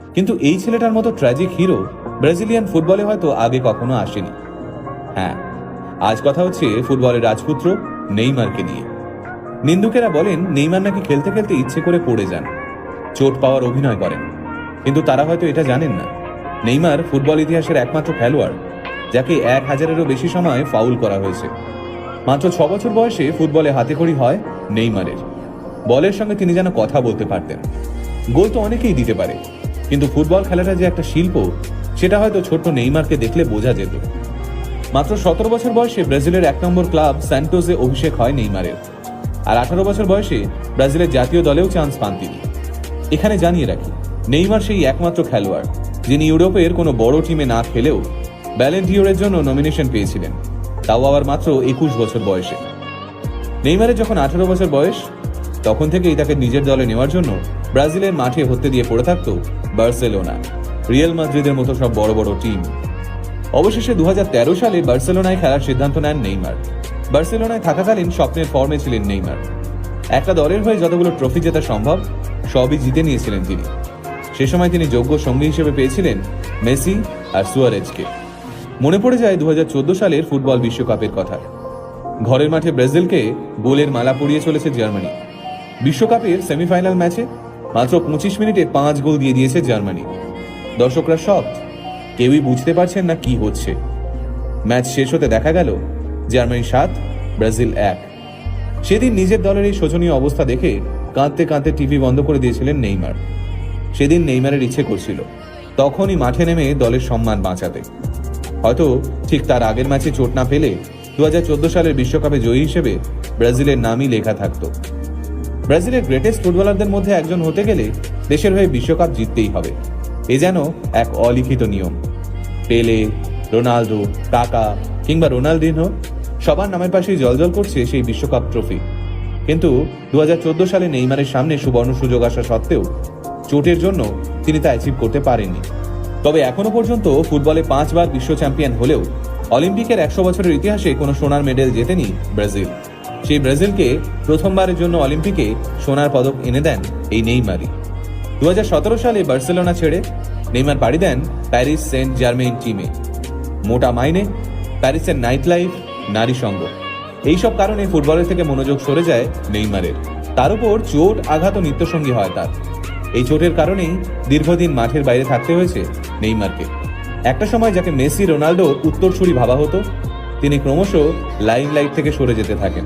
কিন্তু এই ছেলেটার মতো ট্র্যাজিক হিরো ব্রাজিলিয়ান ফুটবলে হয়তো আগে কখনো আসেনি। হ্যাঁ, আজ কথা হচ্ছে ফুটবলের রাজপুত্র নেইমারকে নিয়ে। নিন্দুকেরা বলেন নেইমার নাকি খেলতে খেলতে ইচ্ছে করে পড়ে যান, চোট পাওয়ার অভিনয় করেন। কিন্তু তারা হয়তো এটা জানেন না, নেইমার ফুটবল ইতিহাসের একমাত্র খেলোয়াড় যাকে 1000-এরও বেশি সময় ফাউল করা হয়েছে। মাত্র 6 বছর বয়সে ফুটবলে হাতেখড়ি হয় নেইমারের। বলের সঙ্গে তিনি যেন কথা বলতে পারতেন। গোল তো অনেকেই দিতে পারে, কিন্তু ফুটবল খেলাটা যে একটা শিল্প, সেটা হয়তো ছোট্ট নেইমারকে দেখলে বোঝা যেত। মাত্র 17 বছর বয়সে ব্রাজিলের 1 নম্বর ক্লাব স্যান্টোসে অভিষেক হয় নেইমারের। আর 18 বছর বয়সে ব্রাজিলের জাতীয় দলেও চান্স পান তিনি। এখানে জানিয়ে রাখি, নেইমার সেই একমাত্র খেলোয়াড় যিনি ইউরোপের কোনো বড় টিমে না খেলেও ব্যালেন ডিওরের জন্য নমিনেশন পেয়েছিলেন, তাও আবার মাত্র 21 বছর বয়সে। নেইমারের যখন 18 বছর বয়স, তখন থেকেই তাকে নিজের দলে নেওয়ার জন্য ব্রাজিলের মাঠে হতে দিয়ে পড়ে থাকতো বার্সেলোনা, রিয়াল মাদ্রিদের মতো সব বড় বড় টিম। অবশেষে 2013 সালে বার্সেলোনায় খেলার সিদ্ধান্ত নেন নেইমার। বার্সেলোনায় থাকাকালীন স্বপ্নের ফর্মে ছিলেন নেইমার। একটা দলের হয়ে যতগুলো ট্রফি জেতা সম্ভব সবই জিতে নিয়েছিলেন তিনি। সে সময় তিনি যোগ্য সঙ্গী হিসেবে পেয়েছিলেন মেসি আর সুয়ারেজকে। মনে পড়ে যায় 2014 সালের ফুটবল বিশ্বকাপের কথা। ঘরের মাঠে ব্রাজিলকে গোলের মালা পরিয়ে চলেছে জার্মানি। বিশ্বকাপের সেমিফাইনাল ম্যাচে মাত্র 25 মিনিটে 5 গোল দিয়ে দিয়েছে জার্মানি। দর্শকরা শকড, কেউই বুঝতে পারছেন না কি হচ্ছে। ম্যাচ শেষ হতে দেখা গেল জার্মানি 7, ব্রাজিল 1। সেদিন নিজের দলের এই শোচনীয় অবস্থা দেখে কাঁদতে কাঁদতে টিভি বন্ধ করে দিয়েছিলেন নেইমার। সেদিন নেইমারের ইচ্ছে করছিল তখনই মাঠে নেমে দলের সম্মান বাঁচাতে। হয়তো ঠিক তার আগের ম্যাচে চোট না পেলে 2014 সালের বিশ্বকাপে জয়ী হিসেবে ব্রাজিলের নামই লেখা থাকত। ব্রাজিলের গ্রেটেস্ট ফুটবলারদের মধ্যে একজন হতে গেলে দেশের হয়ে বিশ্বকাপ জিততেই হবে, এ যেন এক অলিখিত নিয়ম। পেলে, রোনাল্ডো, কাকা কিংবা রোনাল্ডিনহো সবার নামের পাশেই জলজল করছে সেই বিশ্বকাপ ট্রফি। কিন্তু 2014 সালে নেইমারের সামনে সুবর্ণ সুযোগ আসা সত্ত্বেও চোটের জন্য তিনি তা অ্যাচিভ করতে পারেননি। তবে এখনো পর্যন্ত ফুটবলে 5 বার বিশ্ব চ্যাম্পিয়ন হলেও অলিম্পিকের 100 বছরের ইতিহাসে কোনো সোনার মেডেল জেতেনি ব্রাজিল। সেই ব্রাজিলকে প্রথমবারের জন্য অলিম্পিকে সোনার পদক এনে দেন এই নেইমারই। 2017 সালে বার্সেলোনা ছেড়ে নেইমার পাড়ি দেন প্যারিস সেন্ট জার্মেইন টিমে। মোটা মাইনে, প্যারিসের নাইট লাইফ, নারী সঙ্গ, এইসব কারণে ফুটবলের থেকে মনোযোগ সরে যায় নেইমারের। তার উপর চোট আঘাত ও নিত্যসঙ্গী হয় তার। এই চোটের কারণেই দীর্ঘদিন মাঠের বাইরে থাকতে হয়েছে নেইমারকে। একটা সময় যাকে মেসি, রোনাল্ডো উত্তরসূরি ভাবা হতো, তিনি ক্রমশ লাইমলাইট থেকে সরে যেতে থাকেন।